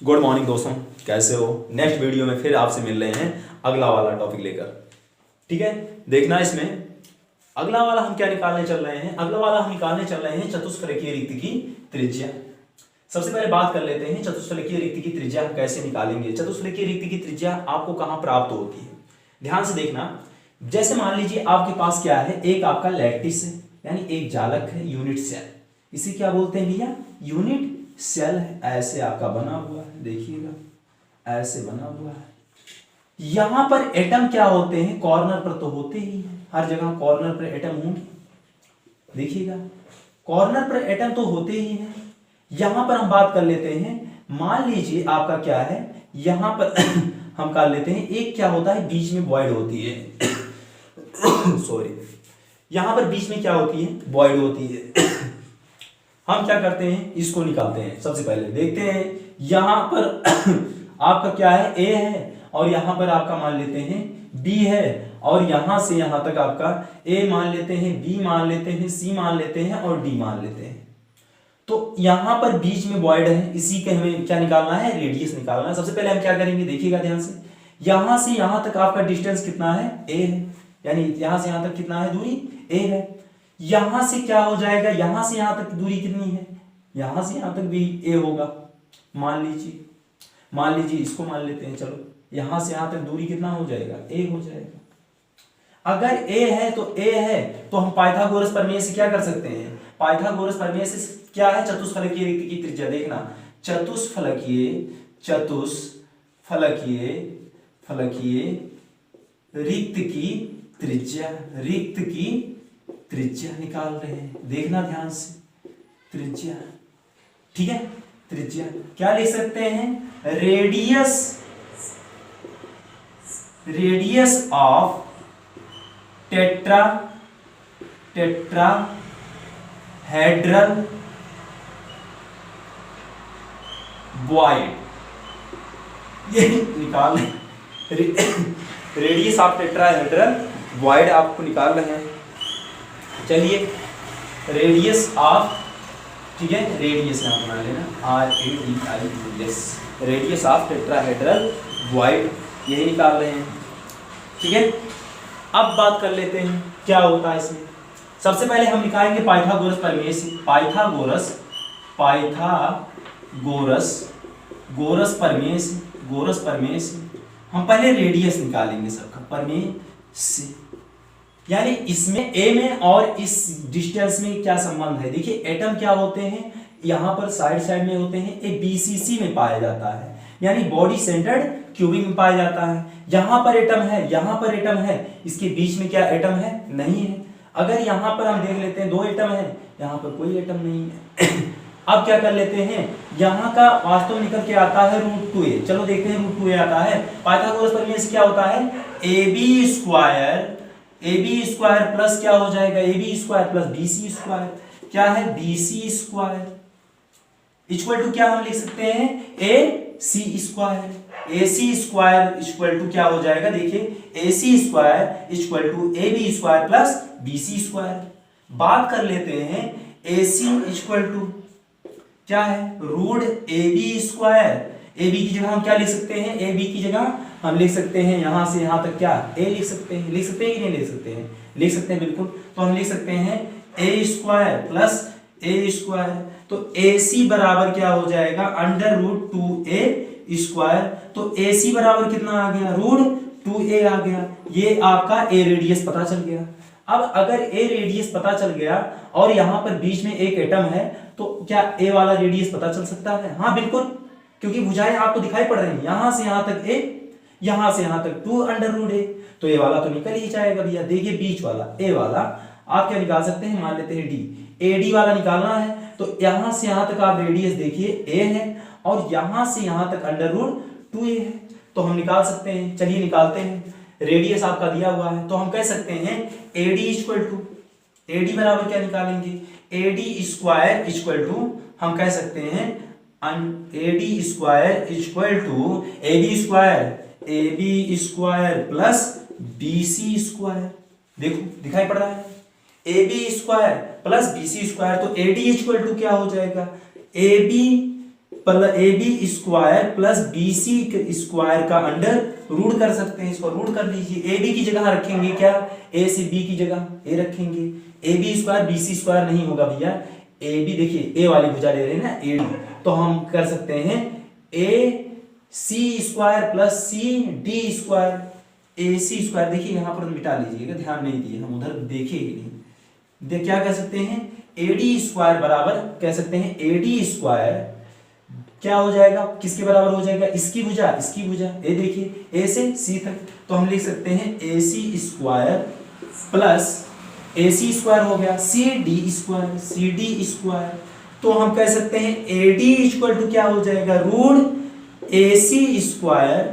Good morning दोस्तों, कैसे हो। नेक्स्ट वीडियो में फिर आपसे मिल रहे हैं अगला वाला टॉपिक लेकर। ठीक है, देखना इसमें अगला वाला हम क्या निकालने चल रहे हैं। अगला वाला हम निकालने चल रहे हैं चतुष्फलकीय रिक्ति की त्रिज्या। सबसे पहले बात कर लेते हैं चतुष्फलकीय रिक्ति की त्रिज्या हम कैसे निकालेंगे। चतुष्फलकीय रिक्ति की त्रिज्या आपको कहां प्राप्त होती है, ध्यान से देखना। जैसे मान लीजिए आपके पास क्या है, एक आपका लैटिस है यानी एक जालक है, यूनिट सेल। इसे क्या बोलते हैं भैया, यूनिट सेल है। ऐसे आपका बना हुआ है, देखिएगा ऐसे बना हुआ है। यहां पर एटम क्या होते हैं, कॉर्नर पर तो होते ही हैं, हर जगह कॉर्नर पर एटम होंगे। देखिएगा कॉर्नर पर एटम तो होते ही हैं। यहां पर हम बात कर लेते हैं, मान लीजिए आपका क्या है, यहां पर हम कर लेते हैं एक क्या होता है, बीच में वॉइड होती है सॉरी, यहां पर बीच में क्या होती है, वॉइड होती है। हम क्या करते हैं, इसको निकालते हैं। सबसे पहले देखते हैं यहां पर आपका क्या है, ए है, और यहां पर आपका मान लेते हैं बी है, और यहां से यहां तक आपका ए मान लेते हैं, बी मान लेते हैं, सी मान लेते हैं और डी मान लेते हैं। तो यहां पर बीच में वॉइड है, इसी के हमें क्या निकालना है, रेडियस निकालना है। सबसे पहले हम क्या करेंगे, देखिएगा ध्यान से यहां तक आपका डिस्टेंस कितना है, ए है, यानी यहां से यहां तक कितना है दूरी, ए है। यहां से क्या हो जाएगा, यहां से यहां तक दूरी कितनी है, यहां से यहां तक भी ए होगा। मान लीजिए इसको मान लेते हैं, चलो यहां से यहां तक दूरी कितना हो जाएगा, ए हो जाएगा। अगर ए है तो हम पाइथागोरस प्रमेय से क्या कर सकते हैं, पाइथागोरस प्रमेय से क्या है, चतुष्फलकीय रिक्ति की त्रिज्या। देखना चतुष्फलकीय रिक्त की त्रिज्या निकाल रहे हैं। देखना ध्यान से, त्रिज्या, ठीक है। त्रिज्या क्या लिख सकते हैं, रेडियस ऑफ टेट्राहेड्रल वॉइड, ये निकाल रेडियस ऑफ टेट्राहेड्रल वॉइड आपको निकाल रहे हैं। चलिए रेडियस ऑफ, ठीक है, रेडियस यहां बना लेना, RADIUS, radius of tetrahedral void यही निकाल रहे हैं। ठीक है, अब बात कर लेते हैं क्या होता है इसमें। सबसे पहले हम निकालेंगे पाइथागोरस प्रमेय से। गोरस प्रमेय से हम पहले रेडियस निकालेंगे सबका, प्रमेय से, यानी इसमें ए में और इस डिस्टेंस में क्या संबंध है। देखिए एटम क्या होते हैं, यहां पर साइड में होते हैं, ए BCC में पाया जाता है, यानी बॉडी सेंटर्ड क्यूबिक में पाया जाता है। यहां पर एटम है, इसके बीच में क्या एटम है, नहीं है। अगर यहां पर हम देख लेते हैं दो एटम है, यहां पर कोई एटम नहीं है। अब क्या कर लेते हैं, यहां का वास्तव निकल के आता है √2a। चलो देखते हैं √2a आता है। पाइथागोरस प्रमेय से क्या होता है, AB स्क्वायर प्लस क्या हो जाएगा, AB square plus BC square, क्या है BC स्क्वायर इक्वल टू क्या हम लिख सकते हैं, AC square. AC square equal to क्या हो जाएगा, देखिए AC square equal to AB square plus BC square. बात कर लेते हैं AC इक्वल टू क्या है, √AB स्क्वायर। AB की जगह हम क्या लिख सकते हैं, AB की जगह हम लिख सकते हैं यहां से यहां तक क्या, A लिख सकते हैं कि नहीं लिख सकते हैं, लिख सकते हैं बिल्कुल। तो हम लिख सकते हैं A square plus A square, तो AC बराबर क्या हो जाएगा, √2A स्क्वायर। तो AC बराबर कितना आ गया, √2A आ गया। ये आपका A रेडियस पता चल गया। अब अगर A रेडियस पता चल गया और यहां पर बीच में एक एटम है, तो क्या A वाला रेडियस पता चल सकता है, हाँ बिल्कुल, क्योंकि भुजाएं आपको दिखाई पड़ रही हैं, यहां से यहां तक A, यहां से यहां तक 2√A, तो ये वाला तो निकल ही जाएगा भैया। देखिए बीच वाला A वाला आप क्या निकाल सकते हैं, मान लेते हैं D, AD वाला निकालना है। तो यहां से यहां तक आप रेडियस देखिए A है, और यहां से यहां तक √2A है, तो हम निकाल सकते हैं। चलिए निकालते हैं, रेडियस आपका दिया हुआ है, तो हम कह सकते हैं AD इक्वल टू, AD बराबर क्या निकालेंगे, AD स्क्वायर इक्वल टू हम कह सकते हैं AD square equal to AB square plus BC square. देखो दिखाई पड़ रहा है, AB square plus BC square, तो AD इक्वल टू क्या हो जाएगा, AB A B square plus B C square का अंडर रूट कर सकते हैं। इसको रूट कर लीजिए। ए बी की जगह रखेंगे क्या, ए से बी की जगह ए रखेंगे। A B square B C square नहीं होगा भैया, ए बी देखिए ए वाली भुजा ले रहे हैं ना ए डी, तो हम कर सकते हैं A C square plus C D square, A C square. देखिए यहाँ पर मिटा लीजिएगा, ध्यान नहीं दिए, हम उधर देखे ही नहीं। क्या कह सकते हैं, ए डी स्क्वायर बराबर कह सकते हैं ए डी स्क्वायर क्या हो जाएगा, किसके बराबर हो जाएगा, इसकी भुजा ए देखिए ए से सी तक, तो हम लिख सकते हैं A C square plus A C square हो गया सी डी स्क्वायर। तो हम कह सकते हैं ए डी इक्वल टू क्या हो जाएगा, root A C square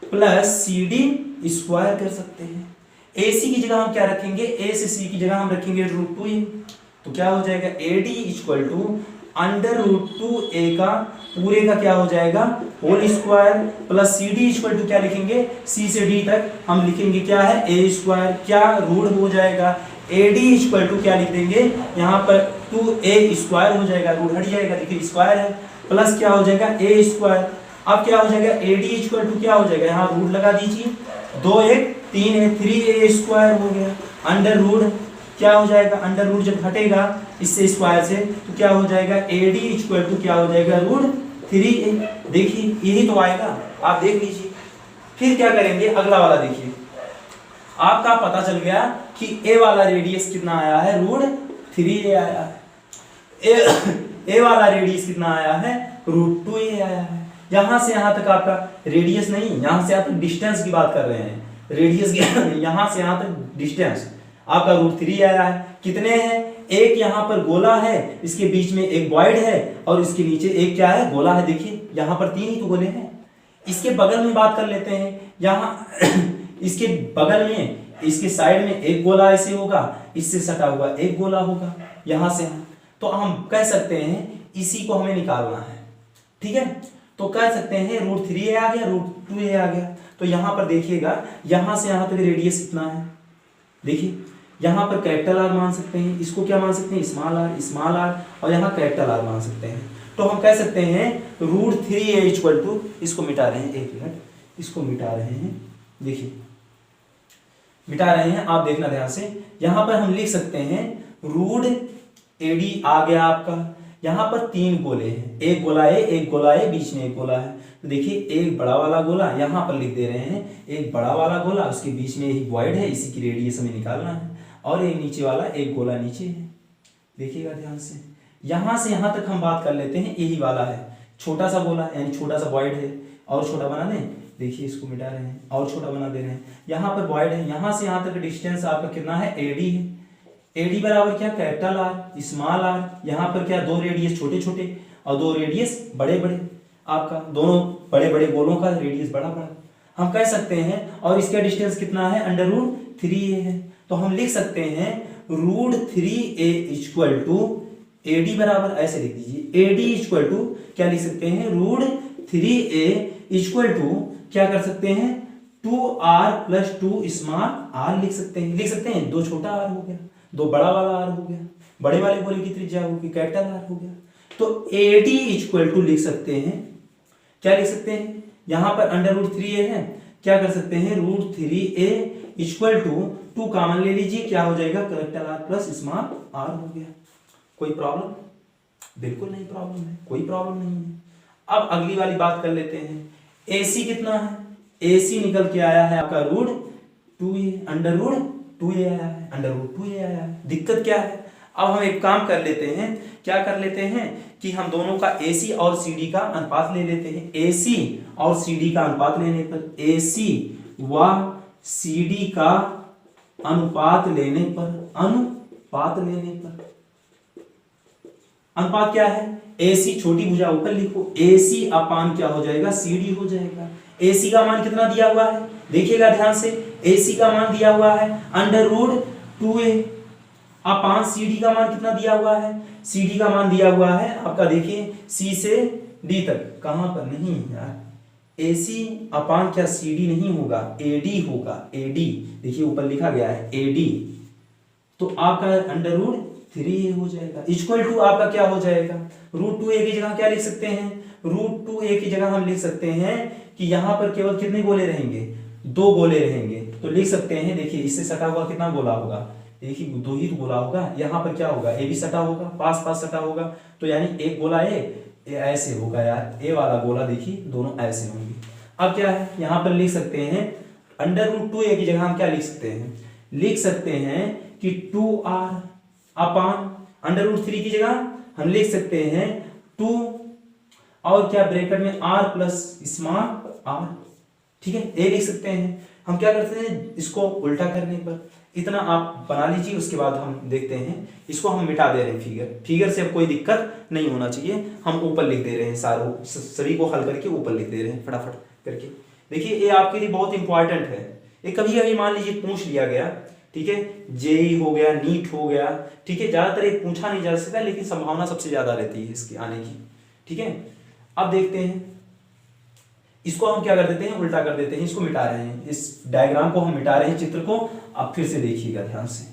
plus C D square कर सकते हैं। ए सी की जगह हम क्या रखेंगे, ए से सी की जगह हम रखेंगे रूट 2a, तो क्या हो जाएगा A D equal to under root 2a का पूरे का क्या हो जाएगा whole square plus C D equal to क्या लिखेंगे, सी से डी तक हम लिखेंगे क्या है ए स्क्वायर, क्या रूट हो जाएगा ए डी इक्वल टू क्या लिख देंगे यहाँ पर 2a स्क्वायर हो जाएगा, रूट हट जाएगा, देखिए स्क्वायर है, प्लस क्या हो जाएगा ए स्क्वायर। अब क्या हो जाएगा ए डी इक्वल टू क्या हो जाएगा, यहाँ रूट लगा दीजिए, 2 1 3 है 3a स्क्वायर हो गया, अंडर रूट क्या हो जाएगा, अंडर रूट जब हटेगा इससे स्क्वायर से तो क्या हो जाएगा ए डी इक्वल टू क्या हो जाएगा रूट 3a। देखिए यही तो आएगा, आप देख लीजिए। फिर क्या करेंगे, अगला वाला देखिए, आपका पता चल गया कि ए वाला रेडियस कितना आया है, रूट 3a आया है। ए वाला रेडियस कितना आया है, रूट 2a आया है। यहां से यहां तक आपका रेडियस नहीं, यहां से आप डिस्टेंस की बात कर रहे हैं, रेडियस यहां से यहां तक डिस्टेंस आपका रूट 3 आया है। कितने हैं, एक यहाँ पर गोला है, इसके बीच में एक वॉइड है और इसके नीचे एक क्या है, गोला है। देखिए यहाँ पर 3 ही तो गोले हैं। इसके बगल में बात कर लेते हैं, यहाँ इसके बगल में इसके साइड में एक गोला ऐसे होगा, इससे सटा हुआ एक गोला होगा यहाँ से। तो हम कह सकते हैं इसी को हमें निकालना है, ठीक है। तो कह सकते हैं रूट 3a आ गया, रूट 2a आ गया। तो यहाँ पर देखिएगा यहाँ से यहाँ तक रेडियस कितना है, देखिए यहाँ पर कैपिटल आर मान सकते हैं, इसको क्या मान सकते हैं स्मॉल आर, और यहाँ कैपिटल आर मान सकते हैं। तो हम कह सकते हैं रूट 3a इक्वल टू, इसको मिटा रहे हैं, एक मिनट, इसको मिटा रहे हैं, देखिए मिटा रहे हैं, आप देखना ध्यान से। यहाँ पर हम लिख सकते हैं रूट ए डी आ गया आपका, यहाँ पर 3 गोले हैं, एक गोला है, बीच में एक गोला है। तो देखिए एक बड़ा वाला गोला यहाँ पर लिख दे रहे हैं, एक बड़ा वाला गोला, उसके बीच में एक वॉइड है, इसी की रेडियस हमें निकालना है, और एक नीचे वाला एक गोला नीचे है। देखिएगा ध्यान से, यहाँ से यहाँ तक हम बात कर लेते हैं, यही वाला है, छोटा सा गोला यानी छोटा सा वॉइड है, और छोटा बना दें, देखिए इसको मिटा रहे हैं और छोटा बना दे रहे हैं। यहाँ पर वॉइड है, यहाँ से यहाँ तक डिस्टेंस आपका कितना है, एडी है। एडी बराबर क्या, कैपिटल आर स्मॉल आर, यहाँ पर क्या 2 रेडियस छोटे छोटे और 2 रेडियस बड़े बड़े, आपका दोनों बड़े बड़े गोलों का रेडियस बड़ा बड़ा हम कह सकते हैं। और इसका डिस्टेंस कितना है, अंडर रूट 3a है। तो हम लिख सकते हैं root 3a equal to A D बराबर ऐसे लिख दीजिए, ए डी इक्वल टू क्या लिख सकते हैं, रूट 3a इक्वल टू क्या कर सकते हैं 2r प्लस 2 स्मॉल r लिख सकते हैं। 2 छोटा r हो गया, 2 बड़ा वाला r हो गया, बड़े वाले गोले की त्रिज्या होगी कैपिटल R हो गया। तो ए डी इक्वल टू लिख सकते हैं, क्या लिख सकते हैं, यहाँ पर अंडर रूट 3a है, क्या कर सकते हैं root 3a equal to 2 common ले लीजिए, क्या हो जाएगा capital R plus small r हो गया। कोई प्रॉब्लम, बिल्कुल नहीं प्रॉब्लम है, कोई प्रॉब्लम नहीं है। अब अगली वाली बात कर लेते हैं, AC कितना है, AC निकल के आया है आपका root 2a, under root 2a आया है, अंडर रूट 2a आया है। दिक्कत क्या है, अब हम एक काम कर लेते हैं, क्या कर लेते हैं कि हम दोनों का AC और CD का अनुपात ले लेते हैं। AC और CD का अनुपात लेने पर, AC व CD का अनुपात लेने पर, अनुपात क्या है, AC छोटी भुजा ऊपर लिखो, AC अपान क्या हो जाएगा CD हो जाएगा। AC का मान कितना दिया हुआ है, देखिएगा ध्यान से, AC का मान दिया हुआ है अंडर रूट 2a अपान CD का मान कितना दिया हुआ है, CD का मान दिया हुआ है आपका, देखिए C से D तक, कहां पर नहीं यार, AC अपान क्या CD नहीं होगा, AD होगा, AD देखिए ऊपर लिखा गया है AD। तो आपका अंडर रूट 3a हो जाएगा, इक्वल टू आपका क्या हो जाएगा, √2a की जगह क्या लिख सकते हैं, √2a की जगह हम लिख सकते हैं कि यहाँ पर केवल कितने गोले रहेंगे, 2 गोले रहेंगे, तो लिख सकते हैं, देखिए इससे सटा हुआ कितना गोला होगा, देखिए 2 ही गोला होगा, यहाँ पर क्या होगा, ए भी सटा होगा, पास पास सटा होगा, तो यानी एक गोला ए ऐसे होगा यार, ए वाला गोला देखिए दोनों ऐसे होंगे। अब क्या है, यहाँ पर लिख सकते हैं √2a की जगह हम क्या लिख सकते हैं, लिख सकते हैं कि 2r अपान √3 की जगह हम लिख सकते हैं 2 और क्या ब्रैकेट में r प्लस स्मॉल r, ठीक है, ए लिख सकते हैं। हम क्या करते हैं, इसको उल्टा करने पर इतना आप बना लीजिए, उसके बाद हम देखते हैं, इसको हम मिटा दे रहे हैं, फिगर से अब कोई दिक्कत नहीं होना चाहिए, हम ऊपर लिख दे रहे हैं, सभी को हल करके ऊपर लिख दे रहे हैं फटाफट करके। देखिए ये आपके लिए बहुत इंपॉर्टेंट है, ये कभी कभी मान लीजिए पूछ लिया गया, ठीक है, जेई हो गया, नीट हो गया, ठीक है, ज्यादातर ये पूछा नहीं जा सकता, लेकिन संभावना सबसे ज्यादा रहती है इसके आने की, ठीक है। अब देखते हैं, इसको हम क्या कर देते हैं, उल्टा कर देते हैं, इसको मिटा रहे हैं, इस डायग्राम को हम मिटा रहे हैं, चित्र को। अब फिर से देखिएगा ध्यान से,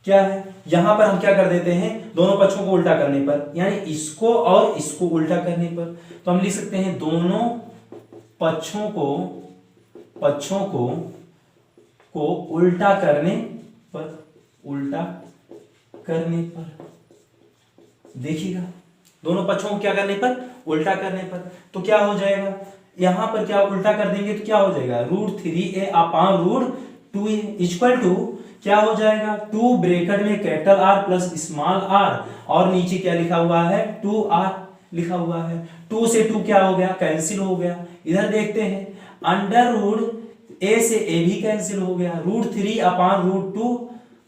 क्या है, यहां पर हम क्या कर देते हैं, दोनों पक्षों को उल्टा करने पर, यानी इसको और इसको उल्टा करने पर, तो हम लिख सकते हैं दोनों पक्षों को उल्टा करने पर, देखिएगा दोनों पक्षों को क्या करने पर, उल्टा करने पर, तो क्या हो जाएगा, यहां पर क्या उल्टा कर देंगे तो क्या हो जाएगा, √3a upon √2a equal to क्या हो जाएगा, 2 ब्रैकेट में capital R plus small r, और नीचे क्या लिखा हुआ है, 2r लिखा हुआ है, 2 से 2 क्या हो गया, कैंसिल हो गया। इधर देखते हैं, √a से a भी कैंसिल हो गया, √3 अपान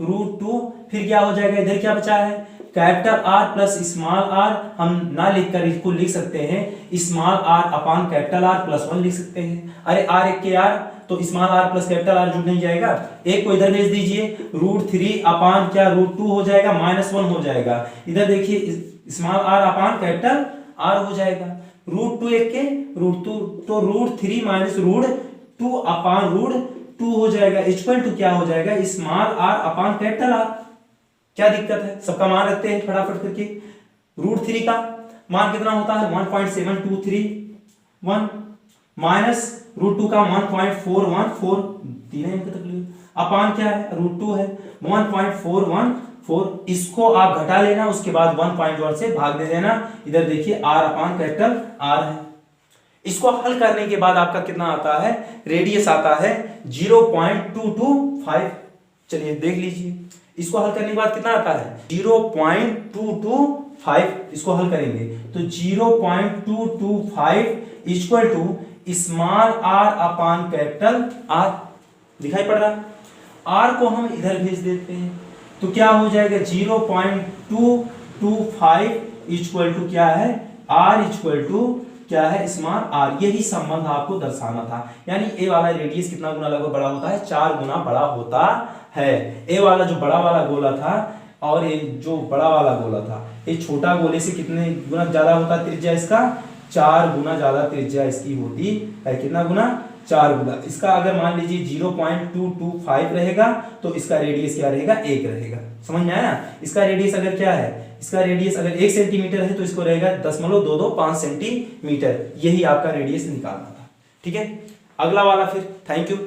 √2, फिर क्या हो जाएगा, इधर क्या बचा है, capital R plus small r, हम ना लिखकर इसको लिख सकते हैं small r upon capital R plus 1 लिख सकते हैं। अरे r एक के r, तो small r plus capital R जुड़ नहीं जाएगा, एक को इधर भेज दीजिए, √3 अपान क्या √2 हो जाएगा, -1 हो जाएगा, इधर देखिए small r upon capital R हो जाएगा, √2 एक के √2, तो √3 माइनस √2 अपान √2 हो जाएगा, इक्वल टू क्या हो जाएगा, small r upon capital R। क्या दिक्कत है, सबका मान रखते हैं फटाफट करके। √3 का मान कितना होता है, 1.7231 माइनस √2 का 1.414, तीन अंक तक ले, अपान क्या है, √2 है 1.414, इसको आप घटा लेना, उसके बाद 1.1 से भाग दे देना, इधर देखिए r अपान कैपिटल R है। इसको हल करने के बाद आपका कितना आता है, रेडियस आता है 0.225, चलिए देख लीजिए, इसको हल करने के बाद कितना आता है, 0.225, इसको हल करेंगे तो 0.225 equal to small r upon capital R, दिखाई पड़ रहा है, R को हम इधर भेज देते हैं, तो क्या हो जाएगा, 0.225 इक्वल टू क्या है, R इक्वल टू क्या है, स्मॉल r, यही संबंध आपको दर्शाना था, यानी ए वाला रेडियस कितना गुना लगभग बड़ा होता है, 4 गुना बड़ा होता है। ए वाला जो बड़ा वाला गोला था और ये जो बड़ा वाला गोला था, ये छोटा गोले से कितने गुना ज्यादा होता है त्रिज्या इसका, 4 गुना ज्यादा त्रिज्या इसकी होती है, कितना गुना, 4 गुना। इसका अगर मान लीजिए 0.225 रहेगा तो इसका रेडियस क्या रहेगा, 1 रहेगा, समझ में आया। इसका रेडियस अगर क्या है, इसका रेडियस अगर 1 सेंटीमीटर है तो इसको रहेगा 0.225 सेंटीमीटर, यही आपका रेडियस निकालना था, ठीक है। अगला वाला फिर, थैंक यू।